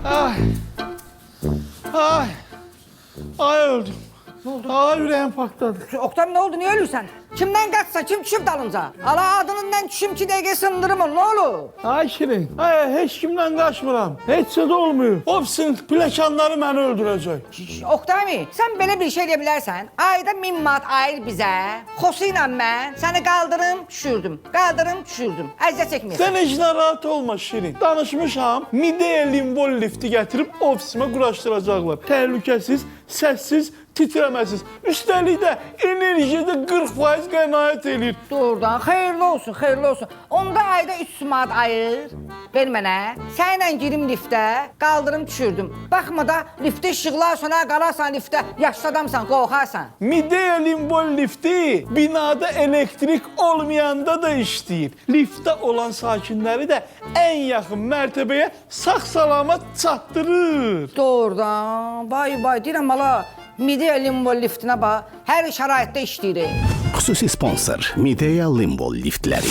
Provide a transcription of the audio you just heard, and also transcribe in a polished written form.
Ay. Ay. Ay öldüm. Ne oldu? Ay yüreğim patladı. Oktay ne oldu? Niye ölürsen? Kimden kaçsa? Kim düşüp dalınca? Allah adınından düşüm ki dəqiqə sındırım onu. Ne olur? Ay Şirin. Ay heç kimden kaçmıram. Heç de olmuyor. Hopsin plekanları beni öldürecek. Oktay mı? Sen belə bir şey deyə bilərsən. Ayda 1000 manat ayır bizə. Xosu ilə mən səni qaldırım, düşürdüm. Qaldırım, düşürdüm. Əziyyət çəkməyəsən. Sen hiç narahat olma Şirin. Danışmışam. Mideye limbol lifti getirip ofisime kuraştıracaklar. Tehlikesiz, sessiz, titremesiz. Üstelik de enerjide 40% qənaət eləyir. Doğrudan, xeyirli olsun, xeyirli olsun. Onda ayda 3 manat ayır, ver mənə. Sənlə girim liftə, qaldırım, düşürdüm. Baxma da liftə işıqlar sona qalarsan liftə, yaşlı adamsan, qorxarsan. Mideye limbol lifti binada elektrik olmayanda da işləyir. Liftdə olan sakinləri də en yaxın mərtəbəyə sağ-salamat çatdırır. Doğrudan, vay vay, deyirəm hala, Midea Limbo liftinə bax, hər şəraitdə işləyir. Xüsusi sponsor Midea Limbo liftləri.